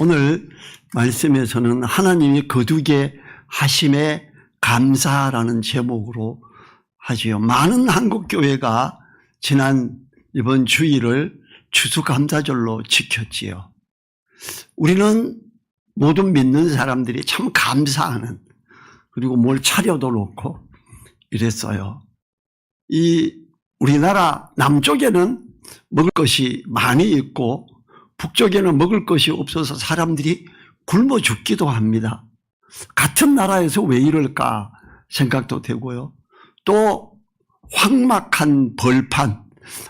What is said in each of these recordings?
오늘 말씀에서는 하나님이 거두게 하심에 감사라는 제목으로 하지요. 많은 한국교회가 이번 주일을 추수감사절로 지켰지요. 우리는 모든 믿는 사람들이 참 감사하는, 그리고 뭘 차려도 놓고 이랬어요. 우리나라 남쪽에는 먹을 것이 많이 있고 북쪽에는 먹을 것이 없어서 사람들이 굶어 죽기도 합니다. 같은 나라에서 왜 이럴까 생각도 되고요. 또 황막한 벌판,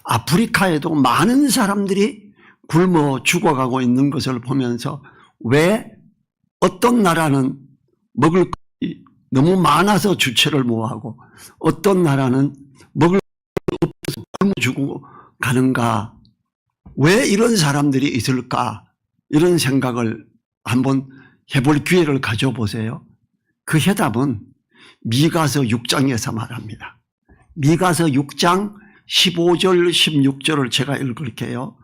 아프리카에도 많은 사람들이 굶어 죽어가고 있는 것을 보면서 왜 어떤 나라는 먹을 것이 너무 많아서 주체를 못하고 어떤 나라는 먹을 것이 없어서 굶어 죽고 가는가, 왜 이런 사람들이 있을까, 이런 생각을 한번 해볼 기회를 가져보세요. 그 해답은 미가서 6장에서 말합니다. 미가서 6장 15절 16절을 제가 읽을게요.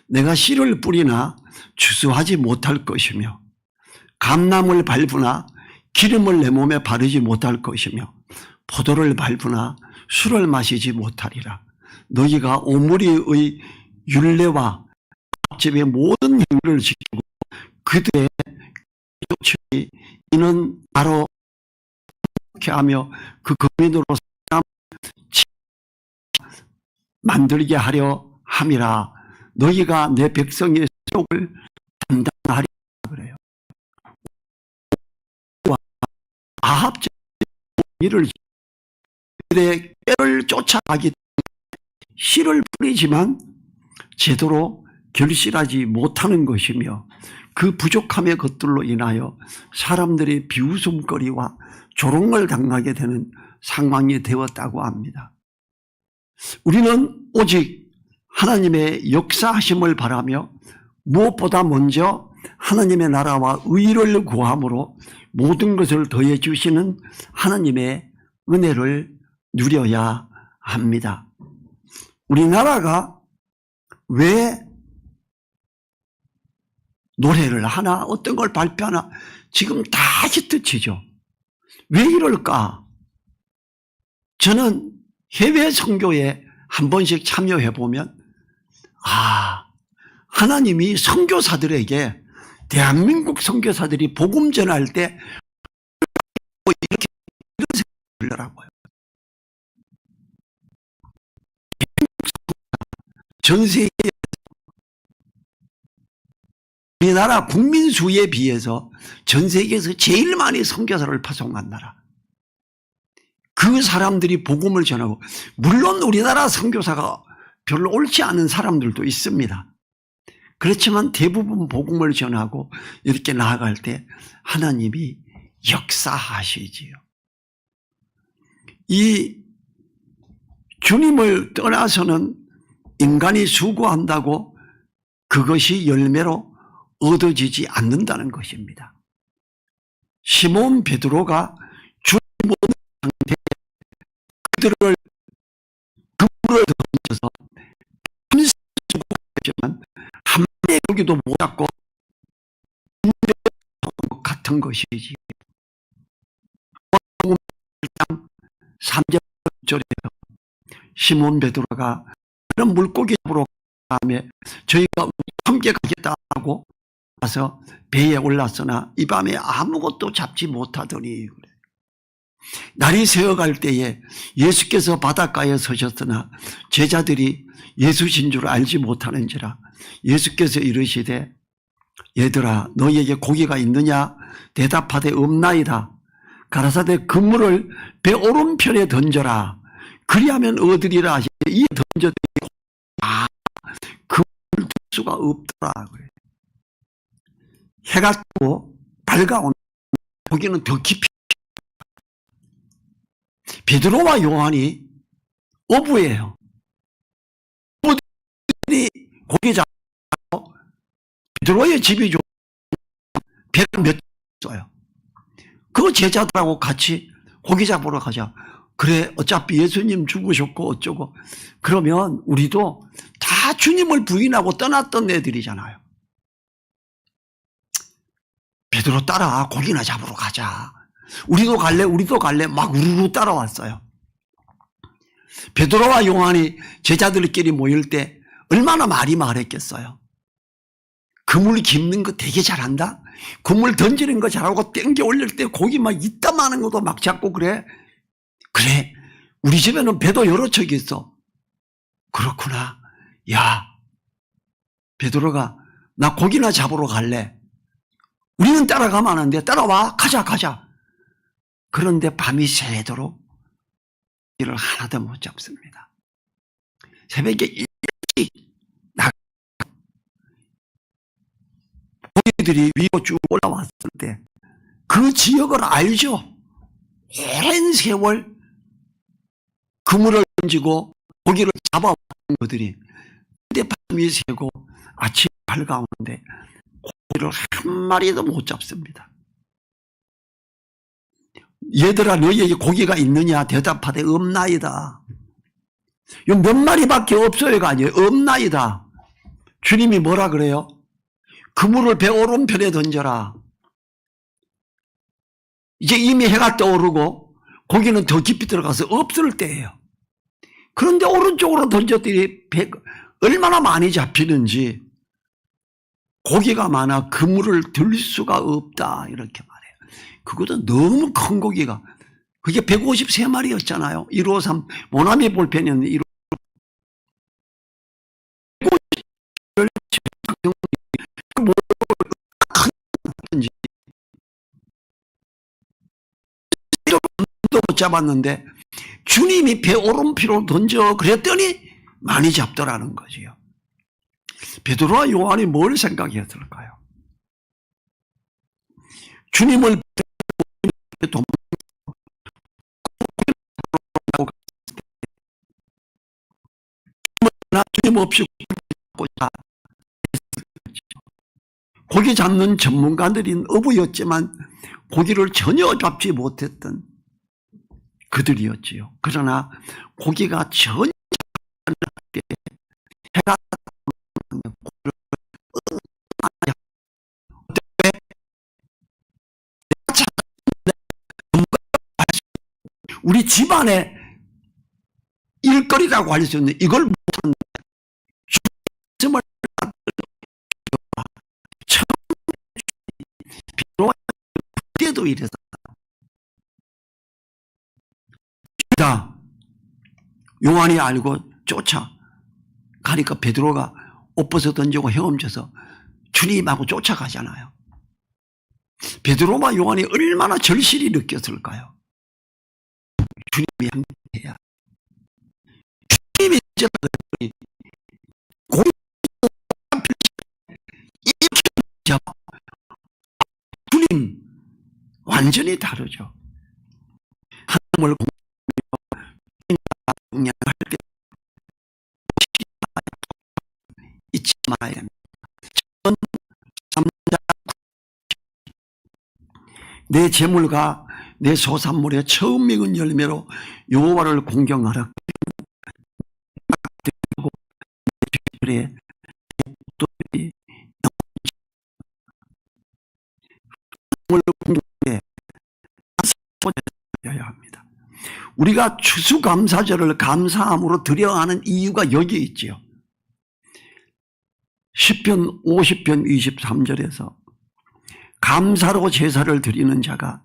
내가 씨를 뿌리나 추수하지 못할 것이며 감나무를 밟으나 기름을 내 몸에 바르지 못할 것이며 포도를 밟으나 술을 마시지 못하리라. 너희가 오므리의 율례와 집의 모든 행위를 지키고 그들의 조치, 이는 바로 이렇게 하며 그 거민으로 사람 만들게 하려 함이라. 너희가 내 백성의 속을 담당하리라 그래요. 아합적 일을 그들의 꾀를 쫓아가기 때문에 씨를 뿌리지만 제대로 결실하지 못하는 것이며 그 부족함의 것들로 인하여 사람들이 비웃음거리와 조롱을 당하게 되는 상황이 되었다고 합니다. 우리는 오직 하나님의 역사하심을 바라며 무엇보다 먼저 하나님의 나라와 의를 구함으로 모든 것을 더해 주시는 하나님의 은혜를 누려야 합니다. 우리나라가 왜 노래를 하나 어떤 걸 발표하나 지금 다 히트치죠. 왜 이럴까? 저는 해외 선교에 한 번씩 참여해 보면 하나님이 선교사들에게, 대한민국 선교사들이 복음 전할 때 이렇게 이런 생각이 들더라고요. 전 세계에 우리나라 국민 수에 비해서 전 세계에서 제일 많이 선교사를 파송한 나라. 그 사람들이 복음을 전하고, 물론 우리나라 선교사가 별로 옳지 않은 사람들도 있습니다. 그렇지만 대부분 복음을 전하고 이렇게 나아갈 때 하나님이 역사하시지요. 이 주님을 떠나서는 인간이 수고한다고 그것이 열매로 얻어지지 않는다는 것입니다. 시몬 베드로가 주님 없는 상태에 그들을 그물을 던져서 수고했지만 한 마리의 고기도 못 잡고 같은 것이지. 3절에서 시몬 베드로가 그런 물고기 잡으러 다음에 저희가 함께 가겠다 하고 가서 배에 올랐으나 이 밤에 아무것도 잡지 못하더니, 날이 새어갈 때에 예수께서 바닷가에 서셨으나 제자들이 예수신 줄 알지 못하는지라 예수께서 이르시되 얘들아 너희에게 고기가 있느냐 대답하되 없나이다. 가라사대 그물을 배 오른편에 던져라. 그리하면 얻으리라 하시되 이에 던졌더니 그물을 둘 수가 없더라 그래. 해가 뜨고 밝아오는 고기는 더 깊이. 베드로와 요한이 어부예요. 어부들이 고기 잡고 베드로의 집이 좀 배가 몇 있어요. 그 제자들하고 같이 고기 잡으러 가자. 그래 어차피 예수님 죽으셨고 어쩌고, 그러면 우리도 다 주님을 부인하고 떠났던 애들이잖아요. 베드로 따라 고기나 잡으러 가자. 우리도 갈래? 우리도 갈래? 막 우르르 따라왔어요. 베드로와 요한이 제자들끼리 모일 때 얼마나 많이 말했겠어요. 그물 깁는 거 되게 잘한다. 그물 던지는 거 잘하고 땡겨 올릴 때 고기 막 이따 마는 것도 막 잡고 그래. 그래, 우리 집에는 배도 여러 척이 있어. 그렇구나. 야, 베드로가 나 고기나 잡으러 갈래. 우리는 따라가면 안 돼. 따라와. 가자. 그런데 밤이 새도록 고기를 하나도 못 잡습니다. 새벽에 일찍 고기들이 위로 쭉 올라왔을 때 그 지역을 알죠. 오랜 세월 그물을 던지고 고기를 잡아왔던 것들이 그때 밤이 새고 아침이 밝아오는데 고기를 한 마리도 못 잡습니다. 얘들아, 너희에게 고기가 있느냐? 대답하되 없나이다. 이 몇 마리밖에 없어요가 아니에요. 없나이다. 주님이 뭐라 그래요? 그물을 배 오른편에 던져라. 이제 이미 해가 떠오르고 고기는 더 깊이 들어가서 없을 때예요. 그런데 오른쪽으로 던졌더니 배 얼마나 많이 잡히는지 고기가 많아 그물을 들 수가 없다 이렇게 말해요. 그것도 너무 큰 고기가, 그게 153마리였잖아요. 153 모나미 볼펜이었는데 153 못 잡았는데 주님이 배 오른편으로 던져 그랬더니 많이 잡더라는 거지요. 베드로와 요한이 뭘 생각했을까요? 주님을 주님 없이 고기 잡는 전문가들인 어부였지만 고기를 전혀 잡지 못했던 그들이었지요. 그러나 고기가 전혀 해가 우리 집안의 일거리라고 할 수 있는 이걸 못하는 주님을 그때도 이래서 요한이 알고 쫓아가니까 베드로가 옷 벗어 던지고 헤엄쳐서 주님하고 쫓아가잖아요. 베드로와 요한이 얼마나 절실히 느꼈을까요? 주님이 함께해야. 주님이 고기 주님 완전히 다르죠. 하나님을 공양할 때 잊지 말아야 합니다. 내 재물과 내 소산물의 처음 익은 열매로 여호와를 공경하라. 그래, 공경해야 합니다. 우리가 추수감사절을 감사함으로 드려야 하는 이유가 여기 있지요. 10편 50편 23절에서 감사로 제사를 드리는 자가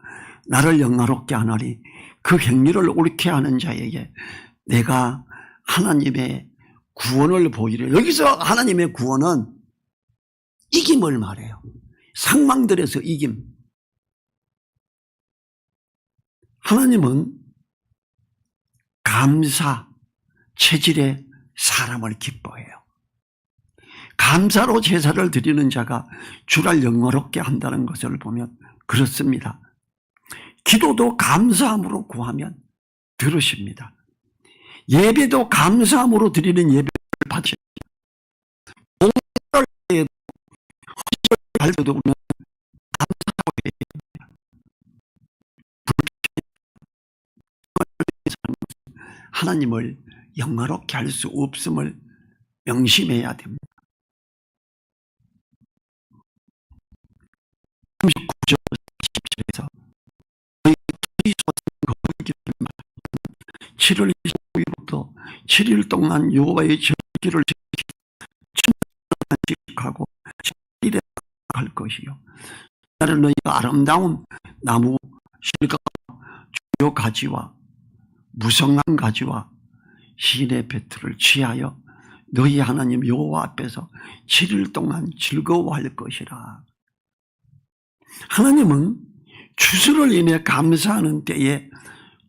나를 영화롭게 하나니 그 행위를 옳게 하는 자에게 내가 하나님의 구원을 보이려. 여기서 하나님의 구원은 이김을 말해요. 상망들에서 이김. 하나님은 감사 체질의 사람을 기뻐해요. 감사로 제사를 드리는 자가 주를 영화롭게 한다는 것을 보면 그렇습니다. 기도도 감사함으로 구하면 들으십니다. 예배도 감사함으로 드리는 예배를 받으십니다. 공부할 때에도 할 때도 보면 감사하고 하나님을 영화롭게 할 수 없음을 명심해야 됩니다. 39절 7월 25일부터 7일 동안 여호와의 절기를 지키고 7일에 할 것이요. 나를 너희가 아름다운 나무 실과 주요 가지와 무성한 가지와 시내 배틀을 취하여 너희 하나님 여호와 앞에서 7일 동안 즐거워할 것이라. 하나님은 추수를 인해 감사하는 때에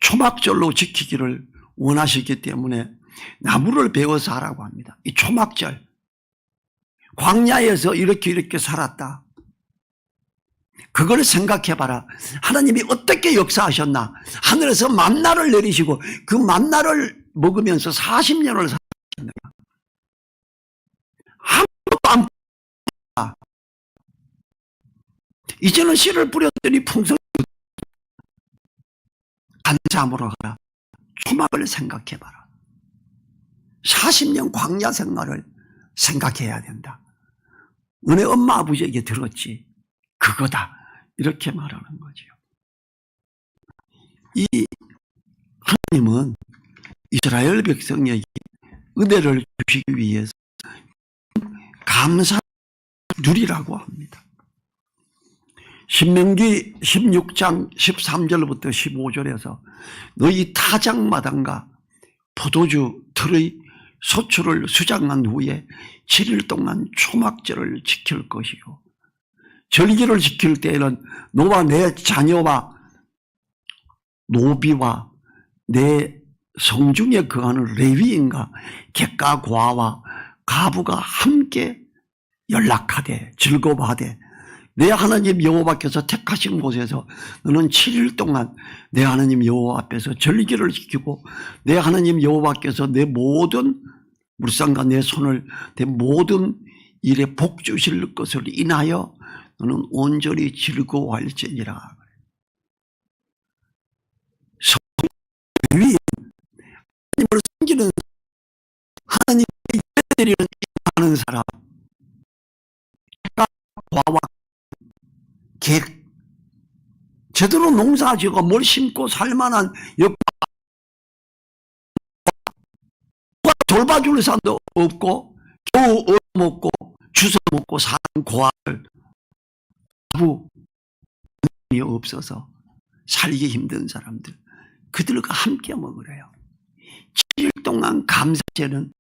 초막절로 지키기를 원하시기 때문에 나무를 베어서 하라고 합니다. 이 초막절, 광야에서 이렇게 살았다. 그걸 생각해봐라. 하나님이 어떻게 역사하셨나. 하늘에서 만나를 내리시고 그 만나를 먹으면서 40년을 살았다. 아무것도 안 뿌렸다. 이제는 씨를 뿌렸더니 풍성이 감사함으로 가라. 초막을 생각해봐라. 40년 광야 생활을 생각해야 된다. 너네 엄마 아버지에게 들었지. 그거다. 이렇게 말하는 거죠. 이 하나님은 이스라엘 백성에게 은혜를 주시기 위해서 감사 누리라고 합니다. 신명기 16장 13절부터 15절에서 너희 타작마당과 포도주 틀의 소출을 수장한 후에 7일 동안 초막절을 지킬 것이요. 절기를 지킬 때에는 너와 내 자녀와 노비와 내 성중에 거하는 레위인과 객가 고아와 가부가 함께 연락하되 즐거워하되 내 하나님 여호와께서 택하신 곳에서 너는 7일 동안 내 하나님 여호와 앞에서 절기를 지키고 내 하나님 여호와께서 내 모든 물상과 내 손을 내 모든 일에 복 주실 것을 인하여 너는 온전히 즐거워할지니라. 성위 하나님을 섬기는 하나님의 예배드리는 하는 사람, 과와 객, 제대로 농사지고 뭘 심고 살만한 돌봐줄 사람도 없고 겨우 얻어먹고 주워먹고 사는 고아를 아부이 없어서 살기 힘든 사람들, 그들과 함께 먹으래요. 7일 동안 감사제는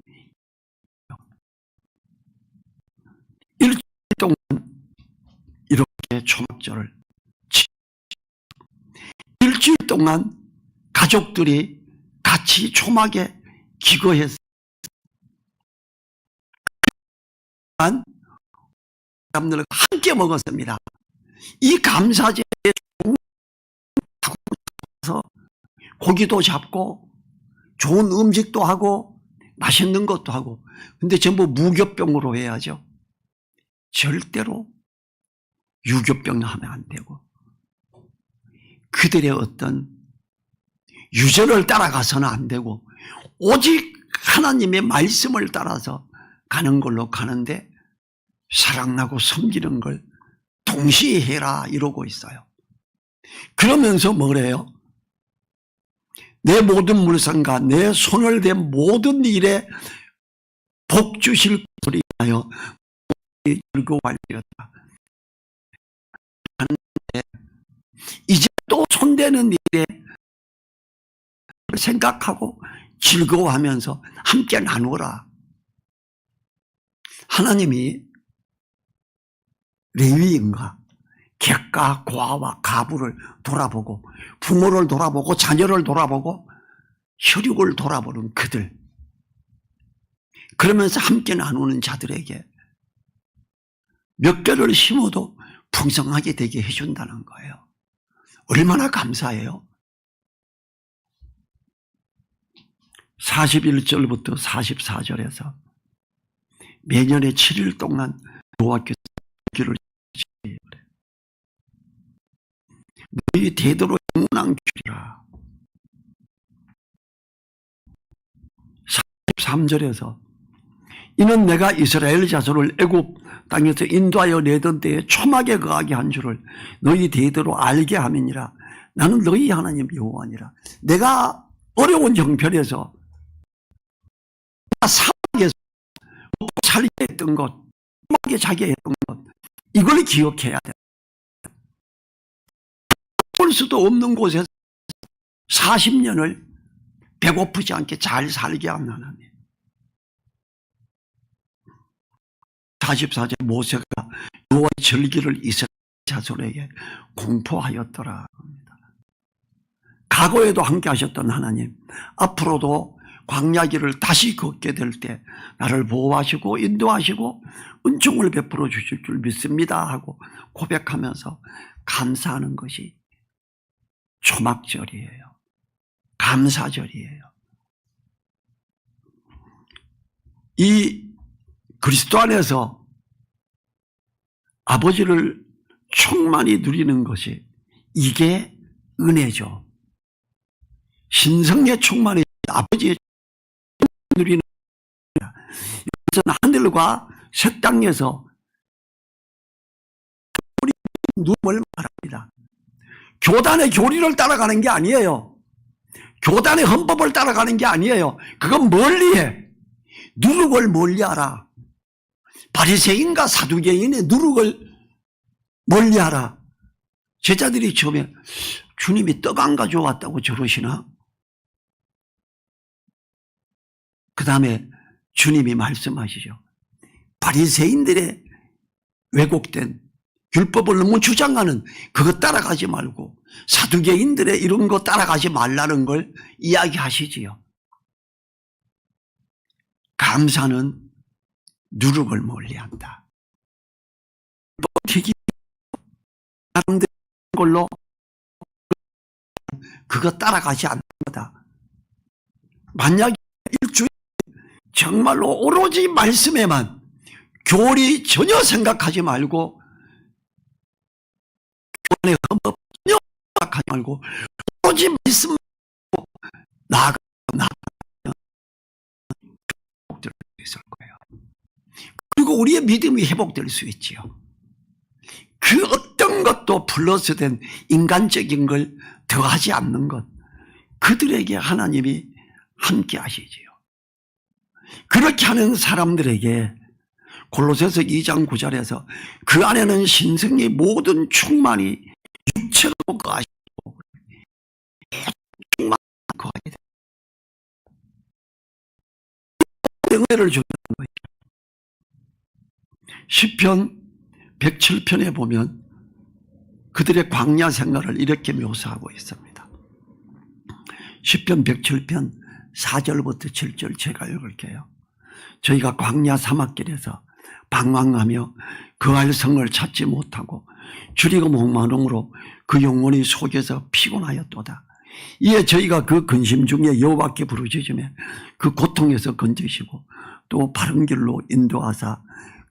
일주일 동안 이렇게 초막절을 일주일 동안 가족들이 같이 초막에 기거해서 사람들과 함께 먹었습니다. 이 감사제에 고기도 잡고 좋은 음식도 하고 맛있는 것도 하고, 근데 전부 무교병으로 해야죠. 절대로 유교병 하면 안 되고 그들의 어떤 유전을 따라가서는 안 되고 오직 하나님의 말씀을 따라서 가는 걸로 가는데, 사랑나고 섬기는 걸 동시에 해라 이러고 있어요. 그러면서 뭐래요? 내 모든 물상과 내 손을 댄 모든 일에 복 주실 것을 인하여 즐거워하리로다. 이제 또 손대는 일에 생각하고 즐거워하면서 함께 나누어라. 하나님이 레위인과 객가 고아와 가부를 돌아보고 부모를 돌아보고 자녀를 돌아보고 혈육을 돌아보는 그들, 그러면서 함께 나누는 자들에게 몇 개를 심어도 풍성하게 되게 해준다는 거예요. 얼마나 감사해요. 41절부터 44절에서 매년에 7일 동안 여호와께서 절기를 지키라. 너희 대대로 영원한 규리라. 43절에서 이는 내가 이스라엘 자손을 애굽 땅에서 인도하여 내던 때에 초막에 거하게 한 줄을 너희 대대로 알게 함이니라. 나는 너희 하나님 여호와니라. 내가 어려운 형편에서 사막에서 먹고 살게 했던 것, 먹게 자게 했던 것, 이걸 기억해야 돼. 볼 수도 없는 곳에서 40년을 배고프지 않게 잘 살게 한 하나님. 44절 모세가 여호와의 절기를 이스라엘 자손에게 공포하였더라. 과거에도 함께 하셨던 하나님, 앞으로도 광야길을 다시 걷게 될 때 나를 보호하시고 인도하시고 은총을 베풀어 주실 줄 믿습니다 하고 고백하면서 감사하는 것이 초막절이에요. 감사절이에요. 이 그리스도 안에서 아버지를 충만히 누리는 것이, 이게 은혜죠. 신성의 충만이 아버지의 누리는 거야. 이것은 하늘과 새 땅에서 누움을 말합니다. 교단의 교리를 따라가는 게 아니에요. 교단의 헌법을 따라가는 게 아니에요. 그건 멀리해. 누룩을 멀리하라. 바리새인과 사두개인의 누룩을 멀리하라. 제자들이 처음에 주님이 떡 안 가져왔다고 저러시나? 그 다음에 주님이 말씀하시죠. 바리새인들의 왜곡된 율법을 너무 주장하는 그거 따라가지 말고 사두개인들의 이런 거 따라가지 말라는 걸 이야기하시지요. 감사는 누룩을 멀리한다. 사람들 걸로 그거 따라가지 않는 거다. 만약에 일주일 정말로 오로지 말씀에만, 교리 전혀 생각하지 말고, 교단의 헌법 전혀 생각하지 말고 오로지 말씀만 나아가면 회복될 수 있을 거예요. 그리고 우리의 믿음이 회복될 수 있지요. 그 어떤 것도 플러스된 인간적인 걸 더하지 않는 것, 그들에게 하나님이 함께 하시지요. 그렇게 하는 사람들에게 골로새서 2장 9절에서 그 안에는 신성의 모든 충만이 육체로 거하시고 충만히 거하게 됩니다. 은혜를 주는 거예요. 시편 107편에 보면 그들의 광야 생활을 이렇게 묘사하고 있습니다. 시편 107편 4절부터 7절 제가 읽을게요. 저희가 광야 사막길에서 방황하며 거할 성을 찾지 못하고 줄이고 목마름으로 그 영혼이 속에서 피곤하였도다. 이에 저희가 그 근심 중에 여호와께 부르짖으며 그 고통에서 건지시고 또 바른 길로 인도하사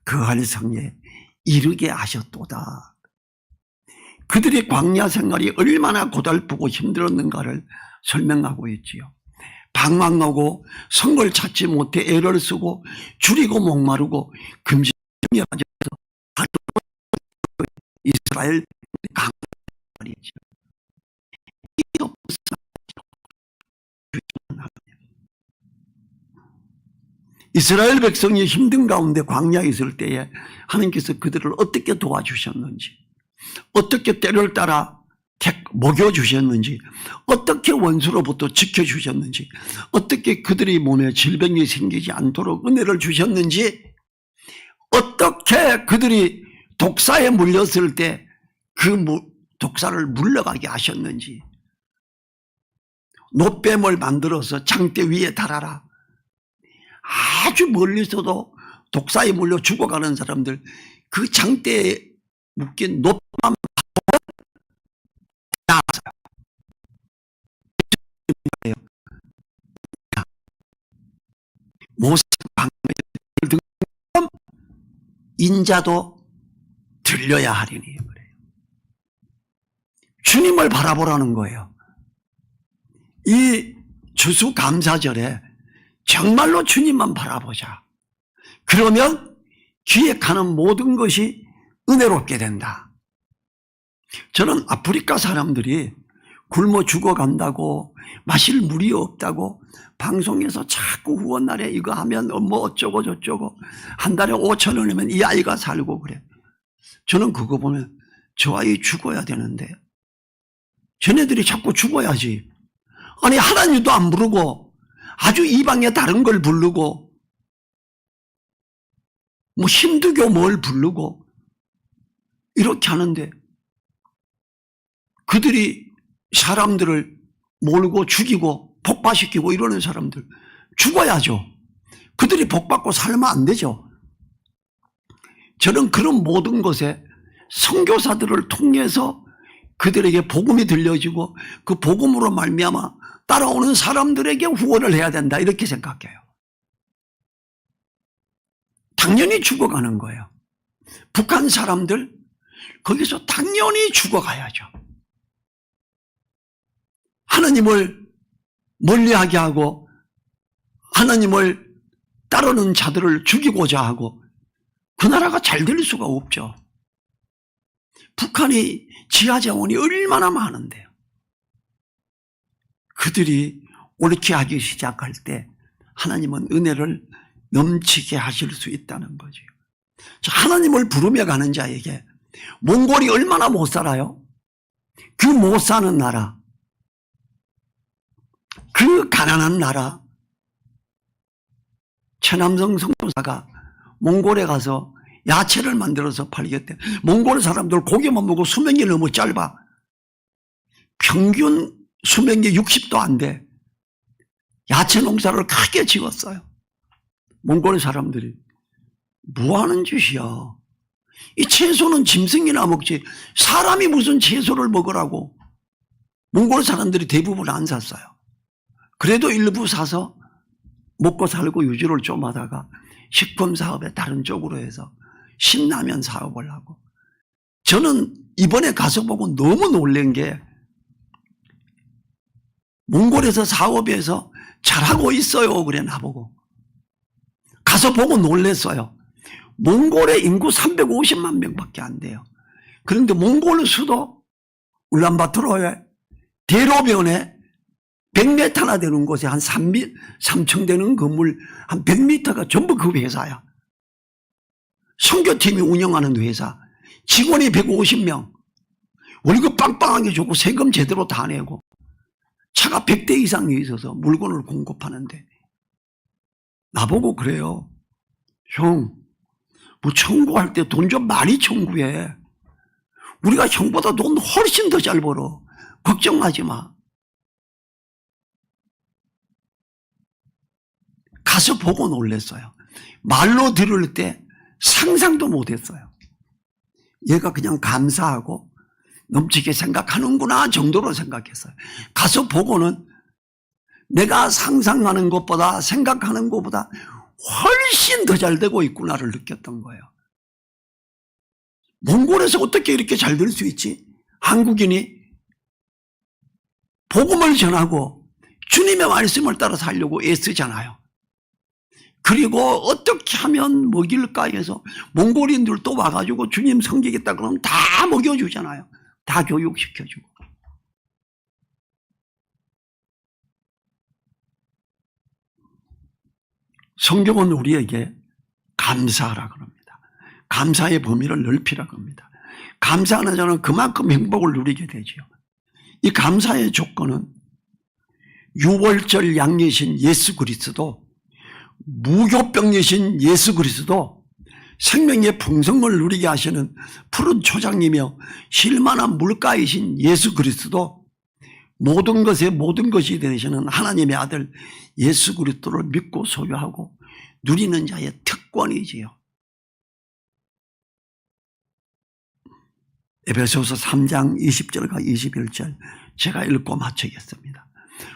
거할 성에 이르게 하셨도다. 그들의 광야 생활이 얼마나 고달프고 힘들었는가를 설명하고 있지요. 방황하고 성을 찾지 못해 애를 쓰고 줄이고 목마르고 금식에 빠져서 이스라엘 강물이죠. 이스라엘 백성이 힘든 가운데 광야에 있을 때에 하나님께서 그들을 어떻게 도와주셨는지, 어떻게 때를 따라 먹여주셨는지, 어떻게 원수로부터 지켜주셨는지, 어떻게 그들의 몸에 질병이 생기지 않도록 은혜를 주셨는지, 어떻게 그들이 독사에 물렸을 때 그 독사를 물러가게 하셨는지, 놋뱀을 만들어서 장대 위에 달아라. 아주 멀리서도 독사에 물려 죽어가는 사람들, 그 장대에 묶인 놋뱀만 모세가 방금 인자도 들려야 하리니 그래요. 주님을 바라보라는 거예요. 이 추수감사절에 정말로 주님만 바라보자. 그러면 기획하는 모든 것이 은혜롭게 된다. 저는 아프리카 사람들이 굶어 죽어간다고, 마실 물이 없다고 방송에서 자꾸 후원날에 이거 하면 뭐 어쩌고 저쩌고, 한 달에 5,000원이면 이 아이가 살고 그래. 저는 그거 보면 저 아이 죽어야 되는데 쟤네들이 자꾸 죽어야지. 아니 하나님도 안 부르고 아주 이방의 다른 걸 부르고 뭐 힌두교 뭘 부르고 이렇게 하는데 그들이 사람들을 몰고 죽이고 폭파시키고 이러는 사람들 죽어야죠. 그들이 복받고 살면 안 되죠. 저는 그런 모든 것에 선교사들을 통해서 그들에게 복음이 들려지고 그 복음으로 말미암아 따라오는 사람들에게 후원을 해야 된다 이렇게 생각해요. 당연히 죽어가는 거예요. 북한 사람들 거기서 당연히 죽어가야죠. 하나님을 멀리하게 하고 하나님을 따르는 자들을 죽이고자 하고 그 나라가 잘 될 수가 없죠. 북한이 지하자원이 얼마나 많은데요. 그들이 옳게 하기 시작할 때 하나님은 은혜를 넘치게 하실 수 있다는 거죠. 하나님을 부르며 가는 자에게 몽골이 얼마나 못 살아요? 그 못 사는 나라, 그 가난한 나라, 최남성 선교사가 몽골에 가서 야채를 만들어서 팔겠대. 몽골 사람들 고기만 먹고 수명이 너무 짧아. 평균 수명이 60도 안 돼. 야채 농사를 크게 지었어요. 몽골 사람들이. 뭐 하는 짓이야. 이 채소는 짐승이나 먹지 사람이 무슨 채소를 먹으라고. 몽골 사람들이 대부분 안 샀어요. 그래도 일부 사서 먹고 살고 유지를 좀 하다가 식품 사업에 다른 쪽으로 해서 신라면 사업을 하고. 저는 이번에 가서 보고 너무 놀란 게 몽골에서 사업에서 잘하고 있어요 그래 나보고. 가서 보고 놀랐어요. 몽골의 인구 350만 명밖에 안 돼요. 그런데 몽골 수도 울란바토르에 대로변에 100m나 되는 곳에 한 3층 되는 건물 한 100m가 전부 그 회사야. 선교팀이 운영하는 회사. 직원이 150명. 월급 빵빵하게 주고 세금 제대로 다 내고 차가 100대 이상이 있어서 물건을 공급하는데 나보고 그래요. 형, 뭐 청구할 때 돈 좀 많이 청구해. 우리가 형보다 돈 훨씬 더 잘 벌어. 걱정하지 마. 가서 보고 놀랐어요. 말로 들을 때 상상도 못했어요. 얘가 그냥 감사하고 넘치게 생각하는구나 정도로 생각했어요. 가서 보고는 내가 상상하는 것보다 생각하는 것보다 훨씬 더 잘 되고 있구나를 느꼈던 거예요. 몽골에서 어떻게 이렇게 잘 될 수 있지? 한국인이 복음을 전하고 주님의 말씀을 따라 살려고 애쓰잖아요. 그리고 어떻게 하면 먹일까 해서 몽골인들도 와가지고 주님 섬기겠다 그러면 다 먹여주잖아요. 다 교육시켜주고. 성경은 우리에게 감사하라 그럽니다. 감사의 범위를 넓히라 그럽니다. 감사하는 자는 그만큼 행복을 누리게 되죠. 이 감사의 조건은 유월절 양이신 예수 그리스도, 무교병이신 예수 그리스도, 생명의 풍성을 누리게 하시는 푸른 초장이며 실만한 물가이신 예수 그리스도, 모든 것에 모든 것이 되시는 하나님의 아들 예수 그리스도를 믿고 소유하고 누리는 자의 특권이지요. 에베소서 3장 20절과 21절 제가 읽고 마치겠습니다.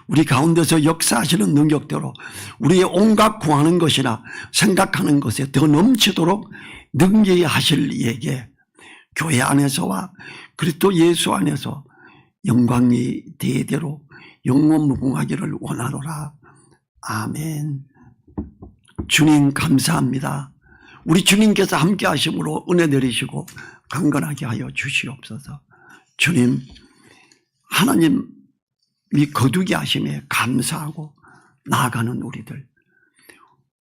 우리 가운데서 역사하시는 능력대로 우리의 온갖 구하는 것이나 생각하는 것에 더 넘치도록 능히 하실 이에게 교회 안에서와 그리스도 예수 안에서 영광이 대대로 영원무궁하기를 원하노라. 아멘. 주님 감사합니다. 우리 주님께서 함께 하심으로 은혜 내리시고 강건하게 하여 주시옵소서. 주님, 하나님 거두게 하심에 감사하고 나아가는 우리들,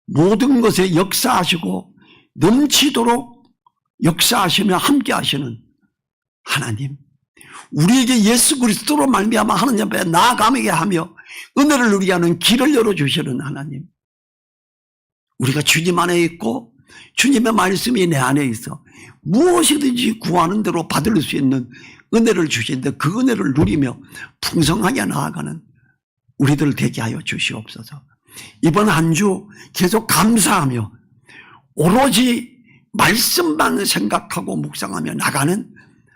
모든 것에 역사하시고 넘치도록 역사하시며 함께 하시는 하나님, 우리에게 예수 그리스도로 말미암아 하나님 앞에 나아가게 하며 은혜를 누리게 하는 길을 열어주시는 하나님, 우리가 주님 안에 있고 주님의 말씀이 내 안에 있어 무엇이든지 구하는 대로 받을 수 있는 은혜를 주시는데 그 은혜를 누리며 풍성하게 나아가는 우리들 되게 하여 주시옵소서. 이번 한 주 계속 감사하며 오로지 말씀만 생각하고 묵상하며 나가는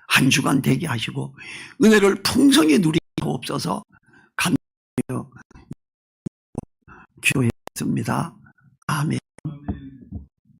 한 주간 되게 하시고 은혜를 풍성히 누리게 없어서 감사하며 기도했습니다. 아멘.